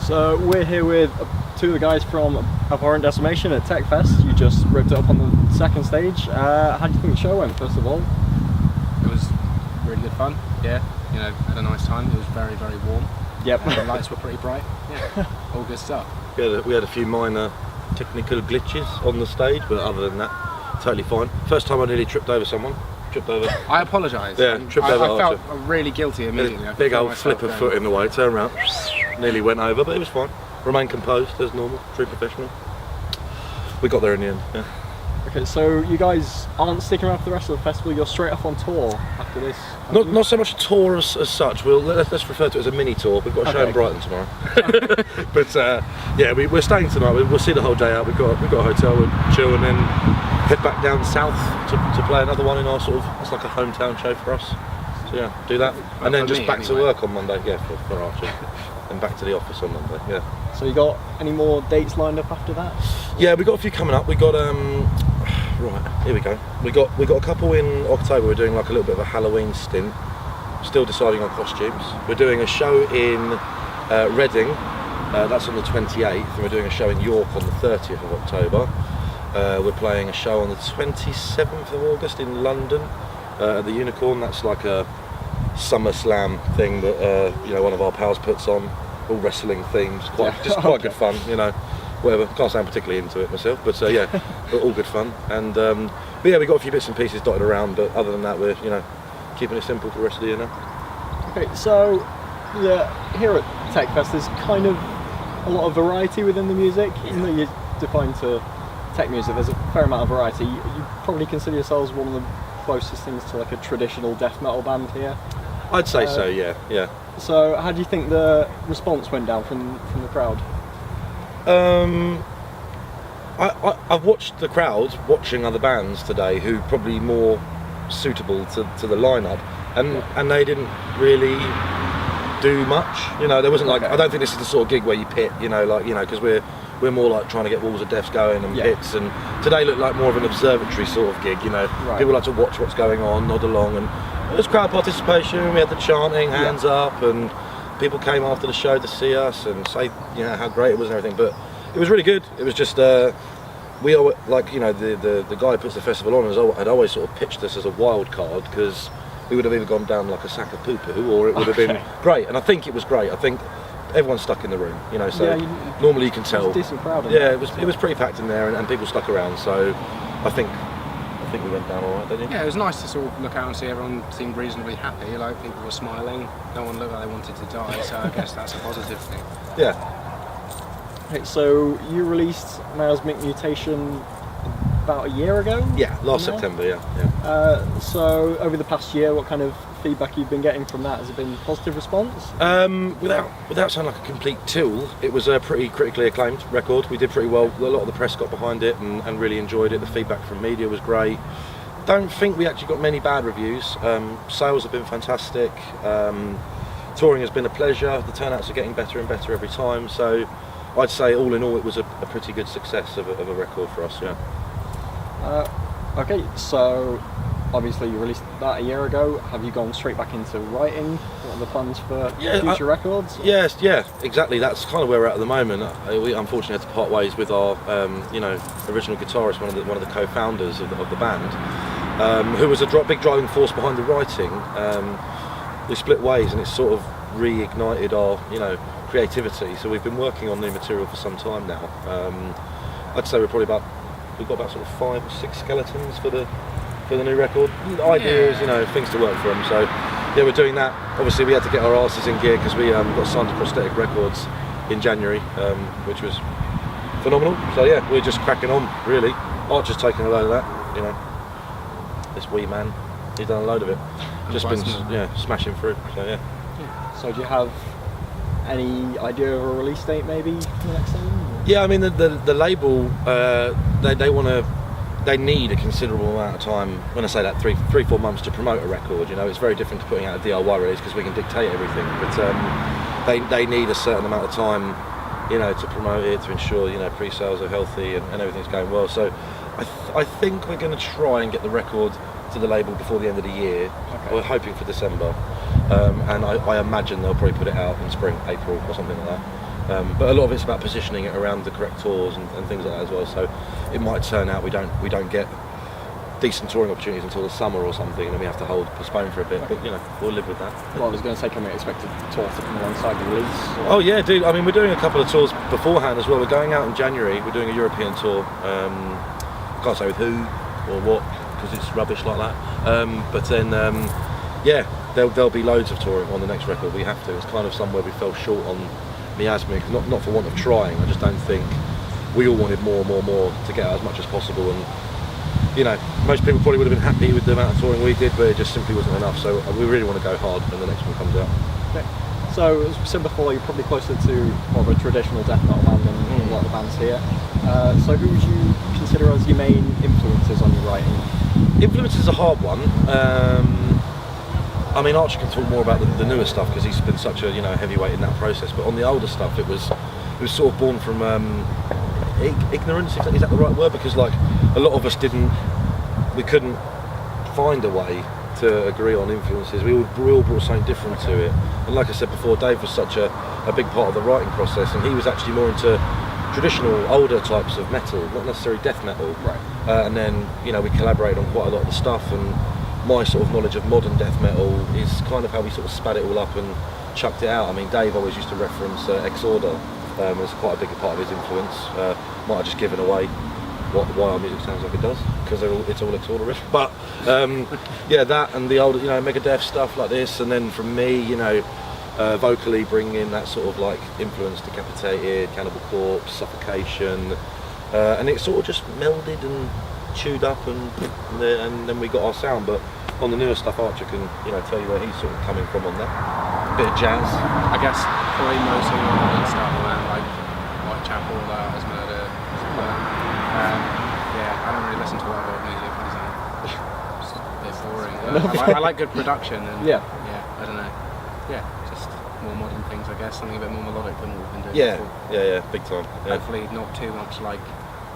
So we're here with two of the guys from Abhorrent Decimation at Tech Fest. You just ripped it up on the second stage. How do you think the show went, first of all? It was really good fun. Yeah, you know, had a nice time. It was very, very warm. Yep. The lights were pretty bright. Yeah, all good stuff. We had a few minor technical glitches on the stage, but other than that, totally fine. First time I nearly tripped over someone. I apologise. Yeah, tripped over. I felt really guilty immediately. Big old flip of foot in the way, turned around, nearly went over, but it was fine. Remained composed as normal, true professional. We got there in the end. Yeah. Okay, so you guys aren't sticking around for the rest of the festival. You're straight off on tour after this. Not so much a tour as such. Let's refer to it as a mini tour. We've got a show in Brighton tomorrow. But yeah, we're staying tonight. We'll see the whole day out. We've got a hotel. We'll chill and then head back down south to play another one in our sort of, it's like a hometown show for us. So yeah, do that. And then just back to work on Monday. Yeah, for Archie. And back to the office on Monday. Yeah. So you got any more dates lined up after that? Yeah, we got a few coming up. We got right, here we go. We got a couple in October. We're doing like a little bit of a Halloween stint. Still deciding on costumes. We're doing a show in Reading. That's on the 28th, and we're doing a show in York on the 30th of October. We're playing a show on the 27th of August in London at the Unicorn. That's like a SummerSlam thing that you know, one of our pals puts on, all wrestling themes. Quite good fun, you know. Whatever, can't say I'm particularly into it myself, but yeah, but all good fun. And but yeah, we got a few bits and pieces dotted around, but other than that, we're, you know, keeping it simple for the rest of the year now. Okay, so yeah, here at Tech Fest there's kind of a lot of variety within the music. Even though you're defined to tech music, there's a fair amount of variety. You probably consider yourselves one of the closest things to like a traditional death metal band here. I'd say so, yeah. So how do you think the response went down from the crowd? I've watched the crowd watching other bands today who probably more suitable to the lineup, and they didn't really do much. You know, there wasn't like, I don't think this is the sort of gig where you pit. You know, like, you know, because we're more like trying to get Walls of Deaths going and pits, and today looked like more of an observatory sort of gig. You know, people like to watch what's going on, nod along, and there's crowd participation. We had the chanting, hands up, and people came after the show to see us and say, you know, how great it was and everything. But it was really good. It was just we all, like, you know, the guy who puts the festival on had always sort of pitched us as a wild card, because we would have either gone down like a sack of poo-poo, or it would have been great. And I think it was great. I think everyone's stuck in the room, you know. So normally you can tell. It was a decent crowd. Yeah, it was pretty packed in there, and people stuck around. So I think we went down all right, didn't you? Yeah, it was nice to sort of look out and see everyone seemed reasonably happy. Like, people were smiling. No one looked like they wanted to die. So I guess that's a positive thing. Yeah. Okay, so you released Miasmic Mutation about a year ago? Yeah, last September, yeah. So over the past year, what kind of feedback you've been getting from that? Has it been positive response? Without sounding like a complete tool, it was a pretty critically acclaimed record. We did pretty well. A lot of the press got behind it and really enjoyed it. The feedback from media was great. Don't think we actually got many bad reviews. Sales have been fantastic. Touring has been a pleasure. The turnouts are getting better and better every time. So I'd say all in all it was a pretty good success of a record for us, yeah. Okay, so obviously you released that a year ago. Have you gone straight back into writing? What are the plans for future records? Yes, yeah, exactly. That's kind of where we're at the moment. We unfortunately had to part ways with our you know, original guitarist, one of the co-founders of the band, who was a big driving force behind the writing. We split ways, and it's sort of reignited our, you know, creativity. So we've been working on new material for some time now. I'd say we've got about sort of 5 or 6 skeletons for the new record. Ideas, you know, things to work from. So yeah, we're doing that. Obviously we had to get our asses in gear because we got signed to Prosthetic Records in January, which was phenomenal. So yeah, we're just cracking on, really. Archer's taking a load of that, you know. This wee man, he's done a load of it. Just been smashing through. So yeah. So do you have any idea of a release date maybe for the next album? Yeah, I mean the label, they need a considerable amount of time. When I say that, 3-4 months to promote a record. You know, it's very different to putting out a DIY release because we can dictate everything. But they need a certain amount of time, you know, to promote it, to ensure, you know, pre-sales are healthy and everything's going well. So I think we're going to try and get the record to the label before the end of the year. Okay. We're hoping for December, and I imagine they'll probably put it out in spring, April or something like that. But a lot of it's about positioning it around the correct tours and things like that as well. So it might turn out we don't get decent touring opportunities until the summer or something, and then we have to postpone for a bit. But we'll live with that. Well, I was going to say, can we expect a tour to come alongside the release? Or? Oh yeah, dude. I mean, we're doing a couple of tours beforehand as well. We're going out in January. We're doing a European tour. Can't say with who or what because it's rubbish like that. But then, there'll be loads of touring on the next record. We have to. It's kind of somewhere we fell short on Miasmic. Not for want of trying. I just don't think we all wanted more to get out as much as possible. And most people probably would have been happy with the amount of touring we did, but it just simply wasn't enough. So we really want to go hard when the next one comes out. Okay. So, as we said before, you're probably closer to more of a traditional death metal band than a lot of the bands here. So, who would you consider as your main influences on your writing? Influence is a hard one. I mean, Archer can talk more about the newer stuff because he's been such a heavyweight in that process. But on the older stuff, it was sort of born from ignorance. Is that the right word? Because a lot of us we couldn't find a way to agree on influences. We all brought something different to it. And like I said before, Dave was such a big part of the writing process, and he was actually more into traditional, older types of metal, not necessarily death metal. Right. And then we collaborated on quite a lot of the stuff. And my sort of knowledge of modern death metal is kind of how we sort of spat it all up and chucked it out. I mean, Dave always used to reference Exorder as quite a big part of his influence. Might have just given away why our music sounds like it does, because it's all Exorder-ish. But that and the older, Megadeth stuff like this, and then from me, vocally bringing in that sort of influence, Decapitated, Cannibal Corpse, Suffocation, and it sort of just melded and chewed up, and then we got our sound. But on the newer stuff, Archer can tell you where he's sort of coming from on that. A bit of jazz. I guess probably mostly on stuff around Whitechapel, As Murder. I don't really listen to a lot of old music because it's a bit boring. I like good production and I don't know. Yeah, just more modern things, I guess. Something a bit more melodic than what we've been doing before. Yeah, big time. Yeah. Hopefully not too much like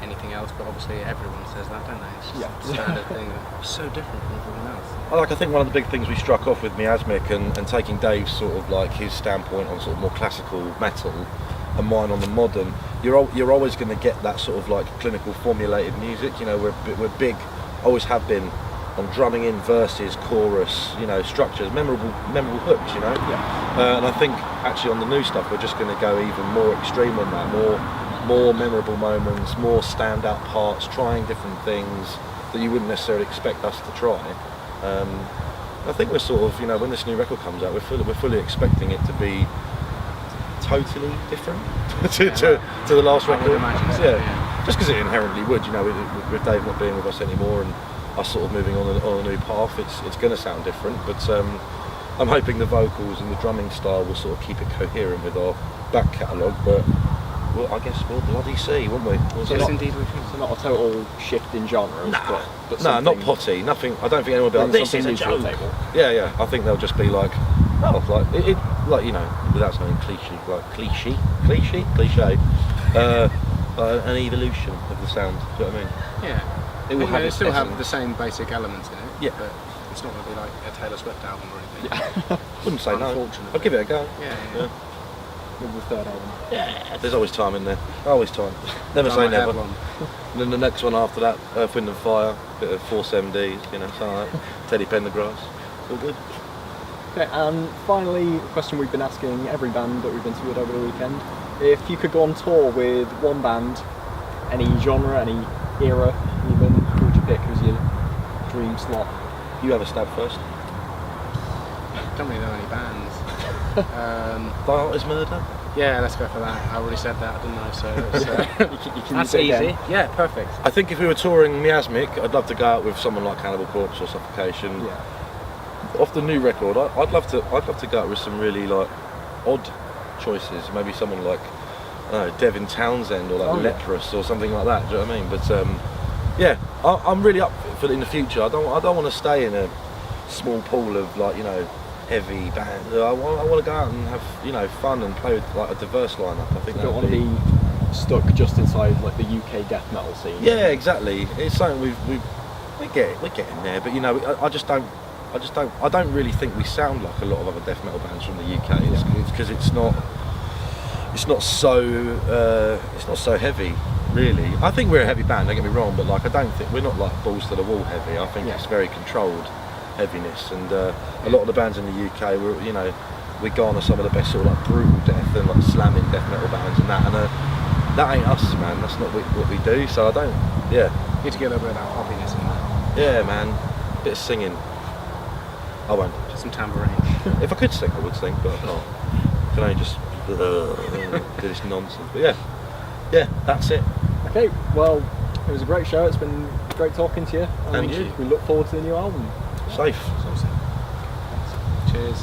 anything else, but obviously everyone says that, don't they? It's just a standard thing that's so different from everyone else. I think one of the big things we struck off with Miasmic and taking Dave's sort of his standpoint on sort of more classical metal and mine on the modern, you're always going to get that sort of clinical formulated music. We're big, always have been, on drumming in verses, chorus, structures, memorable hooks. And I think actually on the new stuff we're just going to go even more extreme on that, more memorable moments, more standout parts, trying different things that you wouldn't necessarily expect us to try. I think we're sort of, when this new record comes out, we're fully expecting it to be totally different to the last record. Just because it inherently would, with Dave not being with us anymore and us sort of moving on a new path, it's going to sound different. But I'm hoping the vocals and the drumming style will sort of keep it coherent with our back catalogue. But I guess we'll bloody see, won't we? Yes, indeed we will. So not a total shift in genres, but not potty. Nothing. I don't think anyone will be like, this is a joke. Yeah. I think they'll just be like, without sounding cliche, an evolution of the sound. Do you know what I mean? Yeah. It will still have the same basic elements in it. Yeah. But it's not going to be like a Taylor Swift album or anything. Wouldn't say no. Unfortunately. I'll give it a go. Yeah. with the third album. Yeah, there's always time in there. Always time. Never say never. And then the next one after that, Earth, Wind and Fire, bit of Force MDs, something like that. Teddy Pendergrass. All good. Okay, and finally, a question we've been asking every band that we've interviewed over the weekend. If you could go on tour with one band, any genre, any era even, who would you pick? Who's your dream slot? You have a stab first. Don't really know any bands. Vile is Murder? Yeah, let's go for that. I already said that, didn't I? So you can that's use it easy. again. Yeah, perfect. I think if we were touring Miasmic, I'd love to go out with someone like Cannibal Corpse or Suffocation. Yeah. Off the new record, I'd love to go out with some really odd choices. Maybe someone like Devin Townsend or Leprous or something like that. Do you know what I mean? But I'm really up for it in the future. I don't want to stay in a small pool of heavy bands. I want to go out and have fun and play with a diverse lineup. I think you don't want to be stuck just inside the UK death metal scene. Yeah, exactly. It's something we're getting there. But I don't really think we sound like a lot of other death metal bands from the UK. It's because it's not it's not so heavy, really. I think we're a heavy band, don't get me wrong, but like I don't think we're not like balls to the wall heavy. I think it's very controlled heaviness, and a lot of the bands in the UK, we garner some of the best sort of like brutal death and like slamming death metal bands and that ain't us, man. That's not what we do. So I don't. Yeah. You need to get a little bit of that hoppiness in there. Yeah, man. Bit of singing. I won't. Just some tambourine. If I could sing, I would sing, but I can't. I can only just do this nonsense. But yeah, that's it. Okay, well, it was a great show. It's been great talking to you. And you. We look forward to the new album. Safe. Cheers.